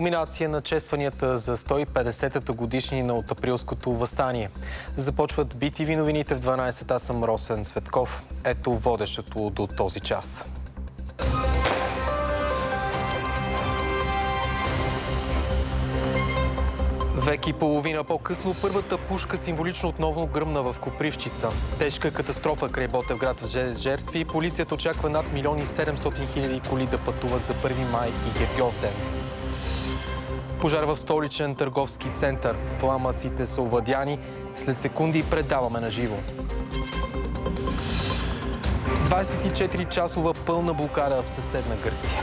Кулминация на честванията за 150-та годишнина от Априлското въстание. Започват BTV новините в 12. Аз съм Росен Цветков. Ето водещото до този час. Век и половина по-късно първата пушка символично отново гръмна в Копривщица. Тежка катастрофа край Ботевград в жертви. Полицията очаква над 1 700 000 коли да пътуват за 1 май и Гергьовден. Пожар в столичен търговски център. Пламъците са овладяни. След секунди предаваме на живо. 24-часова пълна блокада в съседна Гърция.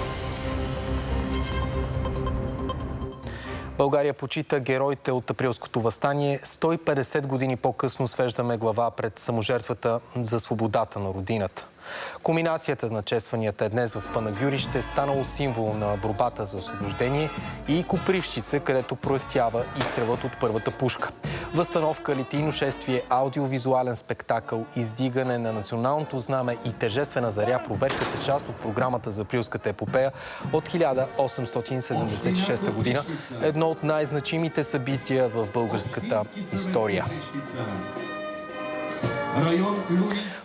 България почита героите от Априлското въстание. 150 години по-късно свеждаме глава пред саможертвата за свободата на родината. Кулминацията на честванията днес в Панагюрище станало символ на борбата за освобождение и Копривщица, където проехтява изстрелът от първата пушка. Възстановка, литийно шествие, аудиовизуален спектакъл, издигане на националното знаме и тържествена заря проверка са част от програмата за Априлската епопея от 1876 година. Едно от най-значимите събития в българската история.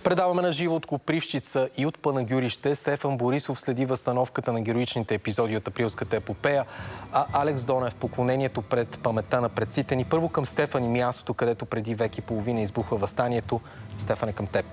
Предаваме на живо от Копривщица и от Панагюрище. Стефан Борисов следи възстановката на героичните епизоди от Априлската епопея, а Алекс Донев поклонението пред паметта на предците ни. Първо към Стефан и мястото, където преди век и половина избухва въстанието. Стефан, е към теб.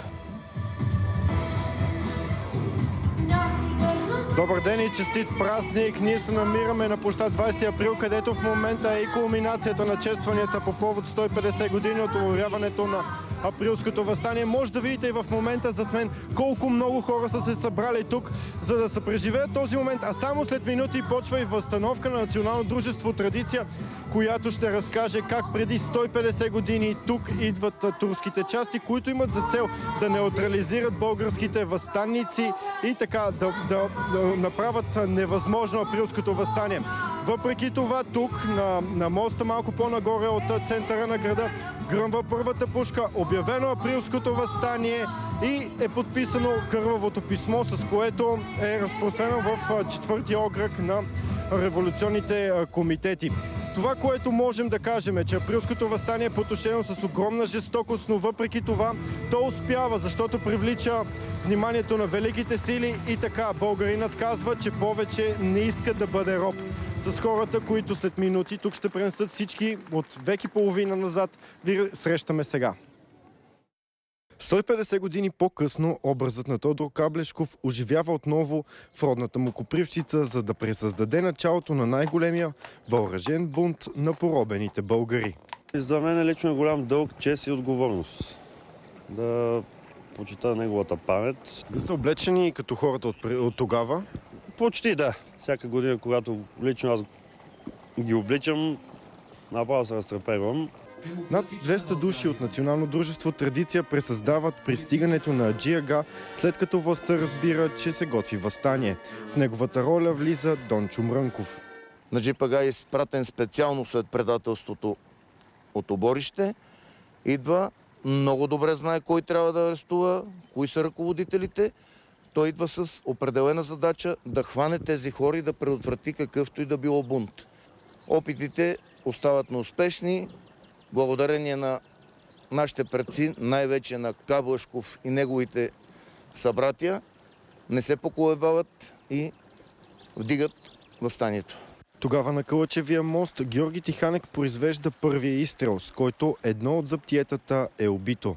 Добър ден и честит празник! Ние се намираме на площад 20 април, където в момента е и кулминацията на честванията по повод 150 години от обявяването на Априлското въстание. Може да видите и в момента зад мен колко много хора са се събрали тук, за да се преживеят този момент. А само след минути почва и възстановка на Национално дружество Традиция, която ще разкаже как преди 150 години тук идват турските части, които имат за цел да неутрализират българските въстанници и така да направят невъзможно Априлското въстание. Въпреки това, тук на моста малко по-нагоре от центъра на града гръмва първата пушка, обявено Априлското въстание и е подписано кървавото писмо, с което е разпространено в четвъртия окръг на революционните комитети. Това, което можем да кажем е, че Априлското въстание е потушено с огромна жестокост, но въпреки това то успява, защото привлича вниманието на великите сили и така българинът казва, че повече не иска да бъде роб. С хората, които след минути тук ще пренесат всички от век и половина назад, ви срещаме сега. 150 години по-късно образът на Тодор Каблешков оживява отново в родната му Копривщица, за да пресъздаде началото на най-големия въоръжен бунт на поробените българи. За мен лично е голям дълг, чест и отговорност да почита неговата памет. Вие сте облечени като хората от тогава? Почти да. Всяка година, когато лично аз ги обличам, направо се разтрепевам. Над 200 души от Национално дружество Традиция пресъздават пристигането на Аджи Ага, след като властта разбира, че се готви въстание. В неговата роля влиза Дончо Мрънков. Аджи Ага е изпратен специално след предателството от Оборище. Идва, много добре знае кой трябва да арестува, кои са ръководителите. Той идва с определена задача да хване тези хора и да предотврати какъвто и да било бунт. Опитите остават неуспешни. Благодарение на нашите предци, най-вече на Каблешков и неговите събратия, не се поколебават и вдигат въстанието. Тогава на Кълъчевия мост Георги Тиханек произвежда първия изстрел, с който едно от заптиетата е убито.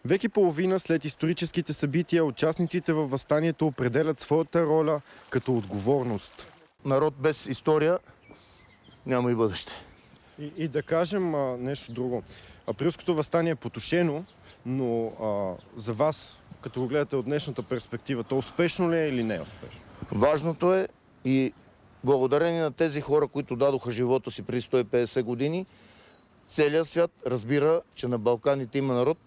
Век и половина след историческите събития, участниците във въстанието определят своята роля като отговорност. Народ без история няма и бъдеще. И да кажем нещо друго. Априлското въстание е потушено, но за вас, като го гледате от днешната перспектива, то успешно ли е или не е успешно? Важното е и благодарение на тези хора, които дадоха живота си преди 150 години, целият свят разбира, че на Балканите има народ,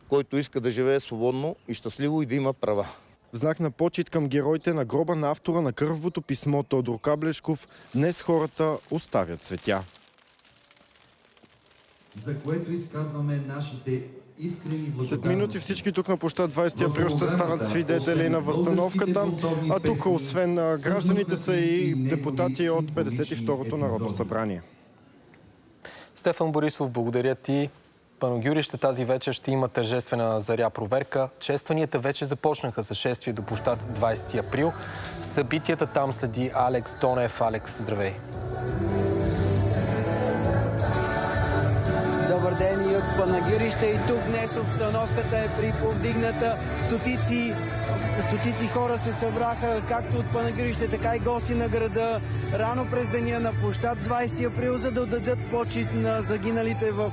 който иска да живее свободно и щастливо и да има права. В знак на почит към героите на гроба на автора на кървавото писмо Тодор Каблешков, днес хората оставят цветя. За което изказваме нашите След минути всички тук на площад 20 април ще станат свидетели на възстановката. А тук, освен гражданите, са и депутати от 52-то Народно събрание. Стефан Борисов, благодаря ти. Панагюрище тази вечер ще има тържествена заря проверка. Честванията вече започнаха за шествие до площад 20 април. Събитията там следи Алекс Донев. Алекс, здравей! Добър ден и от Панагюрище. И тук днес обстановката е приповдигната. Стотици хора се събраха, както от Панагюрище, така и гости на града, рано през деня на площад 20 април, за да отдадат почит на загиналите в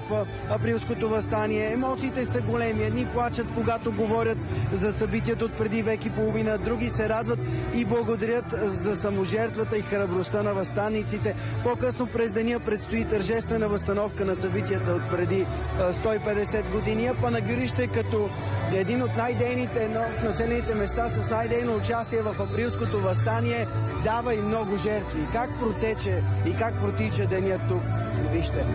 априлското въстание. Емоциите са големи. Едни плачат, когато говорят за събитието от преди век и половина, други се радват и благодарят за саможертвата и храбростта на въстаниците. По-късно през деня предстои тържествена възстановка на събитията от преди 150 години. А Панагюрище като един от най-дейните, едно от населените места с най-дейно участие в априлското въстание, дава и много жертви. Как протече и как протича денят тук? Вижте.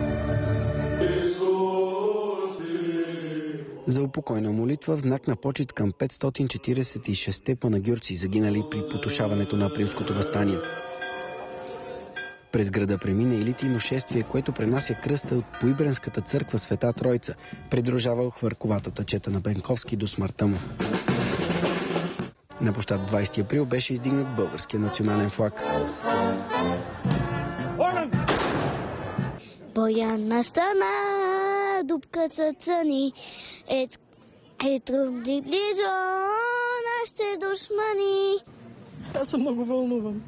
За упокойна молитва в знак на почит към 546-те панагюрци, загинали при потушаването на априлското въстание. През града премина и литийно шествие, което пренася кръста от Поибренската църква Света Тройца, придружавал хвърковатата чета на Бенковски до смъртта му. На площад 20 април беше издигнат българския национален флаг. Бояна стана, дупка цъцани, трудни близо нашите душмани. Аз съм много вълнуван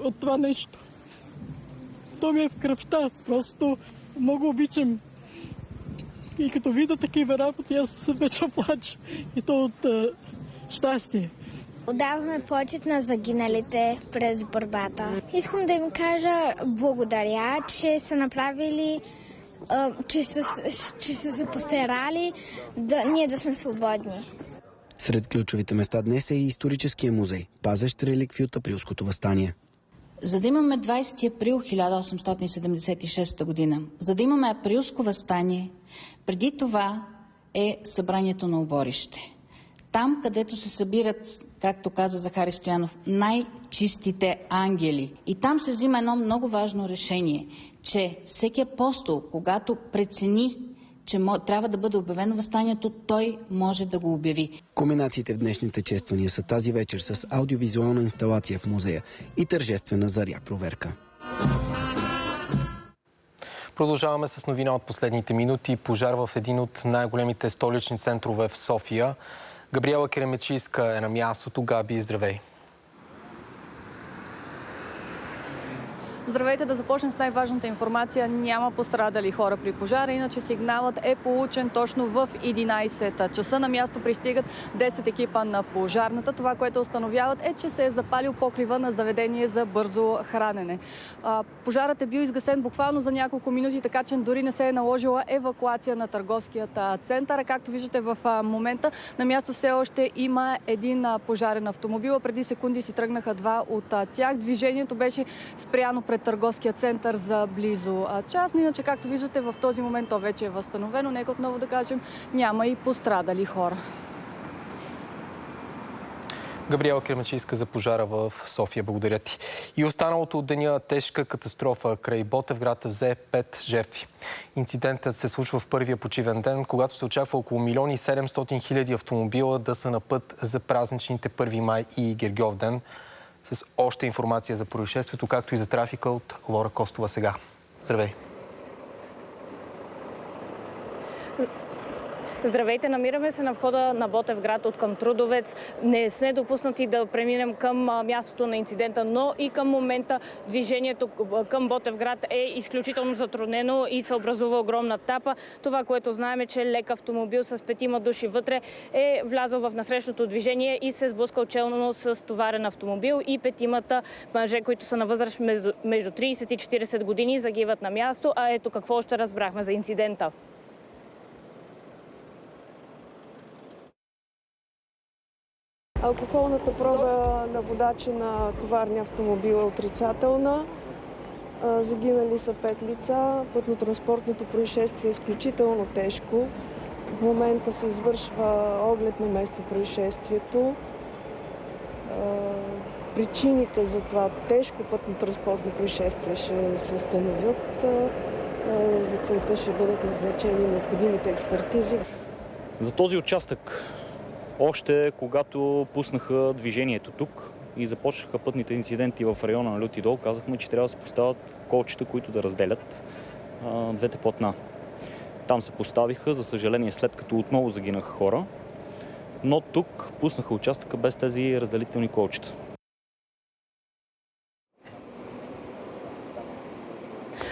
от това нещо. То ми е в кръвта. Просто много обичам. И като видя такива работи, аз вече плача. И то от щастие. Отдаваме почет на загиналите през борбата. Искам да им кажа благодаря, че са направили, че са се постарали ние да сме свободни. Сред ключовите места днес е и историческия музей, пазещ реликви от априлското въстание. За да имаме 20 април 1876 година, за да имаме априлско въстание, преди това е събранието на оборище. Там, където се събират, както каза Захари Стоянов, най-чистите ангели. И там се взима едно много важно решение, че всеки апостол, когато прецени, че трябва да бъде обявено въстанието, той може да го обяви. Кулминациите в днешните чествания са тази вечер с аудиовизуална инсталация в музея и тържествена заря проверка. Продължаваме с новина от последните минути. Пожар в един от най-големите столични центрове в София. Габриела Керемечийска е на мястото. Габи, здравей! Здравейте, да започнем с най-важната информация. Няма пострадали хора при пожара, иначе сигналът е получен точно в 11 часа. На място пристигат 10 екипа на пожарната. Това, което установяват е, че се е запалил покрива на заведение за бързо хранене. Пожарът е бил изгасен буквално за няколко минути, така че дори не се е наложила евакуация на търговският център. Както виждате в момента, на място все още има един пожарен автомобил. Преди секунди си тръгнаха два от тях. Движението беше спряно пред търговския център за близо час. Иначе, както виждате, в този момент то вече е възстановено. Нека отново да кажем, няма и пострадали хора. Габриела Керемечийска за пожара в София. Благодаря ти. И останалото от деня тежка катастрофа край Ботевград взе 5 жертви. Инцидентът се случва в първия почивен ден, когато се очаква около 1 700 000 автомобила да са на път за празничните 1 май и Гергьовден. С още информация за происшествието, както и за трафика от Лора Костова сега. Здравей! Здравейте, намираме се на входа на Ботевград от към Трудовец. Не сме допуснати да преминем към мястото на инцидента, но и към момента движението към Ботевград е изключително затруднено и се образува огромна тапа. Това, което знаем е, че лек автомобил с 5 души вътре е влязъл в насрещното движение и се сблъскал челно с товарен автомобил и 5 мъже, които са на възраст между 30 и 40 години, загиват на място. А ето какво още разбрахме за инцидента. Алкохолната проба на водача на товарния автомобил е отрицателна. Загинали са 5 лица. Пътно-транспортното происшествие е изключително тежко. В момента се извършва оглед на место происшествието. Причините за това тежко пътно-транспортно происшествие ще се установят. За целта ще бъдат назначени необходимите експертизи. За този участък, още когато пуснаха движението тук и започнаха пътните инциденти в района на Люти дол, казахме, че трябва да се поставят колчета, които да разделят двете платна. Там се поставиха, за съжаление, след като отново загинаха хора, но тук пуснаха участъка без тези разделителни колчета.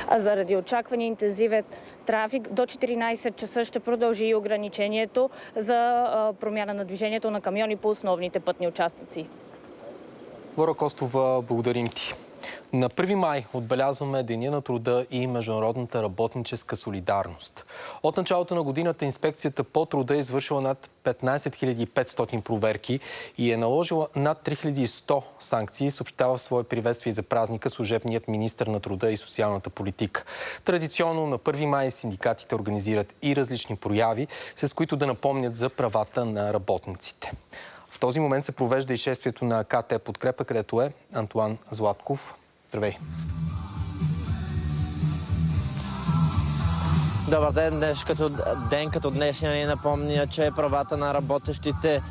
А заради очаквания интензивен трафик до 14 часа ще продължи и ограничението за промяна на движението на камиони по основните пътни участъци. Лора Костова, благодарим ти. На 1 май отбелязваме Деня на труда и Международната работническа солидарност. От началото на годината Инспекцията по труда е извършила над 15 500 проверки и е наложила над 3100 санкции, съобщава в свое приветствие за празника служебният министър на труда и социалната политика. Традиционно на 1 май синдикатите организират и различни прояви, с които да напомнят за правата на работниците. В този момент се провежда и шествието на КТ Подкрепа, където е Антуан Златков. Здравей! Добър ден! Ден като днешния ни напомня, че правата на работещите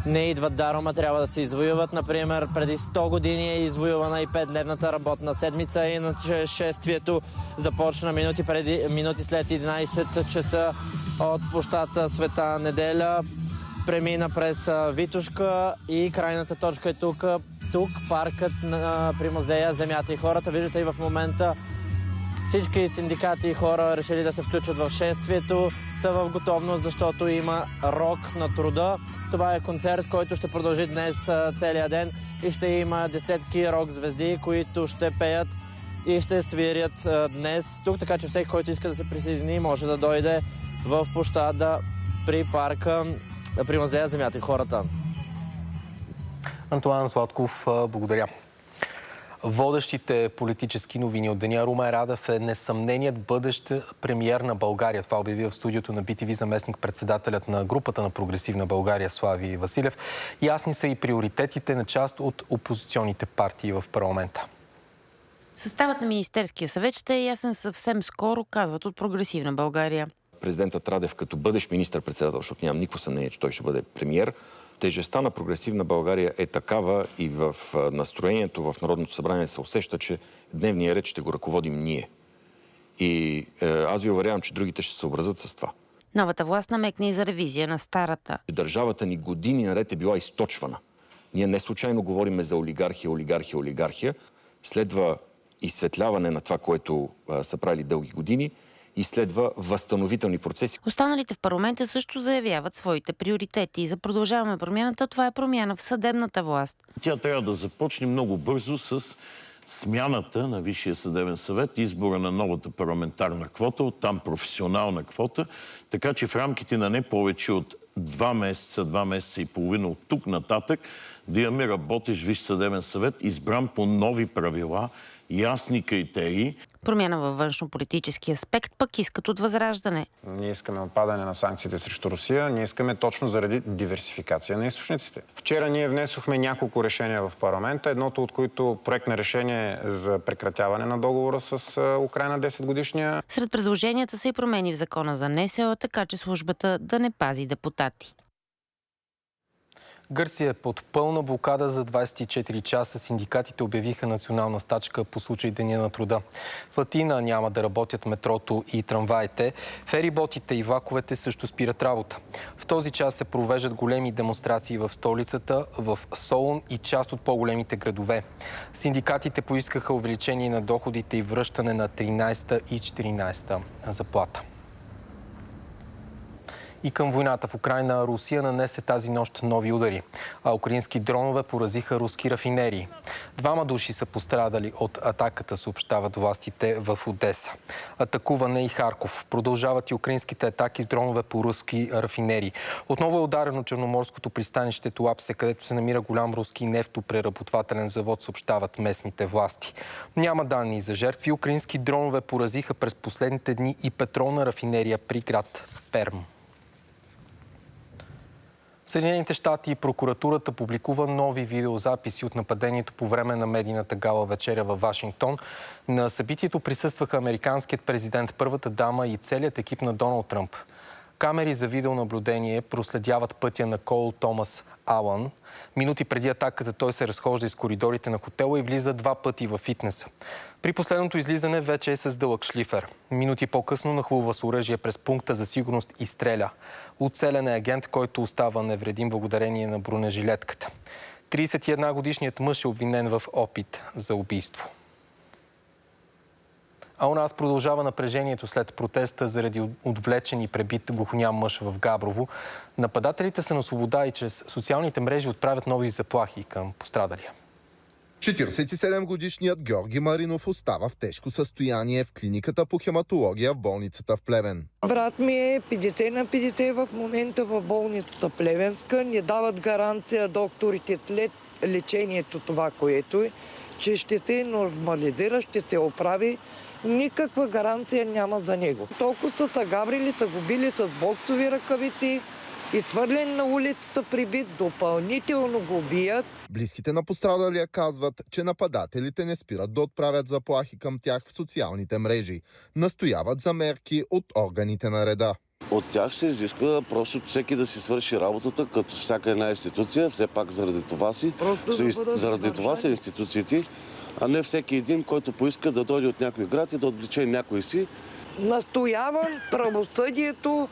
не идват даром, а трябва да се извоюват. Например, преди 100 години е извоювана и 5-дневната работна седмица, иначе шествието започна минути след 11 часа от площада Света Неделя. Премина през Витошка и крайната точка е тук. Тук паркът при музея Земята и хората. Виждате и в момента всички синдикати и хора решили да се включат в шествието. Са в готовност, защото има рок на труда. Това е концерт, който ще продължи днес целия ден и ще има десетки рок звезди, които ще пеят и ще свирят днес тук. Така че всеки, който иска да се присъедини, може да дойде в площада при парка при музея Земята и хората. Антуан Златков, благодаря. Водещите политически новини от деня. Румен Радев е несъмненият бъдещ премиер на България. Това обяви в студиото на BTV заместник-председателят на групата на Прогресивна България Слави Василев. Ясни са и приоритетите на част от опозиционните партии в парламента. Съставът на Министерския съвет ще е ясен съвсем скоро, казват от Прогресивна България. Президентът Радев като бъдещ министър-председател, защото нямам никакво съмнение, че той ще бъде премиер. Тежестта на Прогресивна България е такава и в настроението в Народното събрание се усеща, че дневния ред ще го ръководим ние. И аз ви уверявам, че другите ще се съобразят с това. Новата власт намекне и за ревизия на старата. Държавата ни години наред е била източвана. Ние не случайно говорим за олигархия. Следва изсветляване на това, което са правили дълги години, и следва възстановителни процеси. Останалите в парламента също заявяват своите приоритети. И за Продължаваме промяната, това е промяна в съдебната власт. Тя трябва да започне много бързо с смяната на Висшия съдебен съвет, избора на новата парламентарна квота, оттам професионална квота, така че в рамките на не повече от 2 месеца и половина от тук нататък да имаме работещ Висш съдебен съвет, избран по нови правила, ясни критерии. Промяна във външно-политически аспект пък искат от Възраждане. Ние искаме отпадане на санкциите срещу Русия. Ние искаме точно заради диверсификация на източниците. Вчера ние внесохме няколко решения в парламента, едното от които проект на решение за прекратяване на договора с Украйна 10 годишния. Сред предложенията са и промени в закона за НСО, така че службата да не пази депутати. Гърция е под пълна блокада за 24 часа. Синдикатите обявиха национална стачка по случай Деня на труда. В Атина няма да работят метрото и трамваите. Фериботите и влаковете също спират работа. В този час се провеждат големи демонстрации в столицата, в Солун и част от по-големите градове. Синдикатите поискаха увеличение на доходите и връщане на 13-та и 14-та заплата. И към войната в Украйна Русия нанесе тази нощ нови удари, а украински дронове поразиха руски рафинерии. 2 души са пострадали от атаката, съобщават властите в Одеса. Атакуван е и Харков. Продължават и украинските атаки с дронове по руски рафинерии. Отново е ударено черноморското пристанище Туапсе, където се намира голям руски нефтопреработвателен завод, съобщават местните власти. Няма данни за жертви. Украински дронове поразиха през последните дни и петролна рафинерия при град Перм. В Съединените щати и прокуратурата публикува нови видеозаписи от нападението по време на медийната гала вечеря във Вашингтон. На събитието присъстваха американският президент, първата дама и целият екип на Доналд Тръмп. Камери за видеонаблюдение проследяват пътя на Кол Томас Алън. Минути преди атаката той се разхожда из коридорите на хотела и влиза 2 пъти във фитнеса. При последното излизане вече е с дълъг шлифер. Минути по-късно нахлува с оръжие през пункта за сигурност и стреля. Оцелен е агент, който остава невредим благодарение на бронежилетката. 31-годишният мъж е обвинен в опит за убийство. А у нас продължава напрежението след протеста заради отвлечен и пребит глухоням мъж в Габрово. Нападателите са на свобода и чрез социалните мрежи отправят нови заплахи към пострадалия. 47-годишният Георги Маринов остава в тежко състояние в клиниката по хематология в болницата в Плевен. Брат ми е 50 на 50 в момента в болницата Плевенска. Не дават гаранция докторите след лечението това, което е, че ще се нормализира, ще се оправи. Никаква гаранция няма за него. Толкова са се гаврили, са го били с боксови ръкавици, изхвърлен на улицата прибит, допълнително го бият. Близките на пострадалия казват, че нападателите не спират да отправят заплахи към тях в социалните мрежи. Настояват за мерки от органите на реда. От тях се изисква просто всеки да си свърши работата, като всяка една институция, все пак заради това са институциите, а не всеки един, който поиска да дойде от някой град и да отвлече някой си. Настоявам правосъдието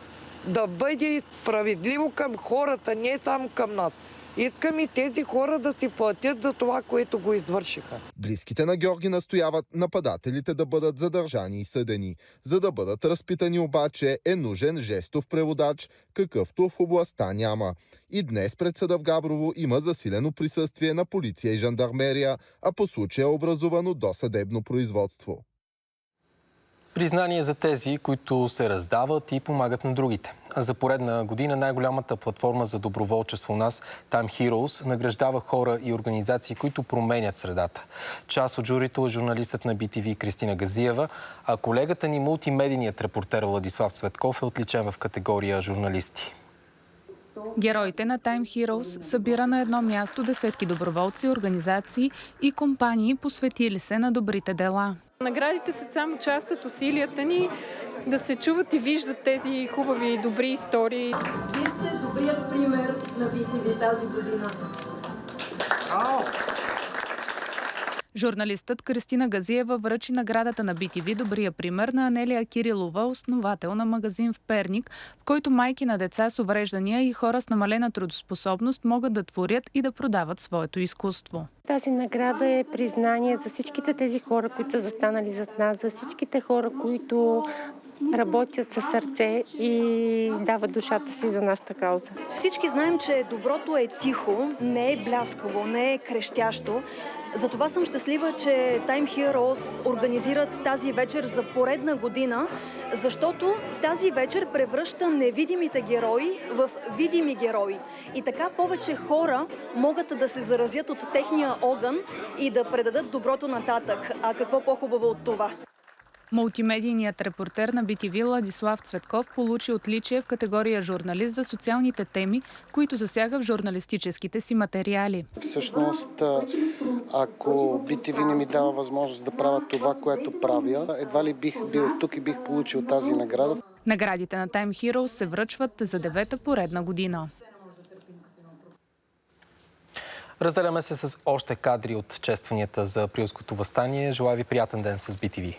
да бъде справедливо към хората, не само към нас. Искам и тези хора да си платят за това, което го извършиха. Близките на Георги настояват нападателите да бъдат задържани и съдени. За да бъдат разпитани обаче е нужен жестов преводач, какъвто в областта няма. И днес пред съда в Габрово има засилено присъствие на полиция и жандармерия, а по случая е образувано досъдебно производство. Признание за тези, които се раздават и помагат на другите. За поредна година най-голямата платформа за доброволчество у нас, Time Heroes, награждава хора и организации, които променят средата. Част от журито е журналистът на BTV Кристина Газиева, а колегата ни мултимедийният репортер Владислав Цветков е отличен в категория журналисти. Героите на Time Heroes събира на едно място десетки доброволци, организации и компании, посветили се на добрите дела. Наградите са само част от усилията ни да се чуват и виждат тези хубави и добри истории. Вие сте добрият пример на BTV тази година. Журналистът Кристина Газиева връчи наградата на BTV добрия пример на Анелия Кирилова, основател на магазин в Перник, в който майки на деца с увреждания и хора с намалена трудоспособност могат да творят и да продават своето изкуство. Тази награда е признание за всичките тези хора, които са застанали зад нас, за всичките хора, които работят със сърце и дават душата си за нашата кауза. Всички знаем, че доброто е тихо, не е бляскаво, не е крещящо. Затова съм щастлива, че Time Heroes организират тази вечер за поредна година, защото тази вечер превръща невидимите герои в видими герои. И така повече хора могат да се заразят от техния огън и да предадат доброто нататък. А какво по-хубаво от това? Мултимедийният репортер на BTV Владислав Цветков получи отличие в категория журналист за социалните теми, които засяга в журналистическите си материали. Всъщност, ако BTV не ми дава възможност да правя това, което правя, едва ли бих бил тук и бих получил тази награда. Наградите на Time Heroes се връчват за 9-та поредна година. Разделяме се с още кадри от честванията за априлското въстание. Желая ви приятен ден с BTV.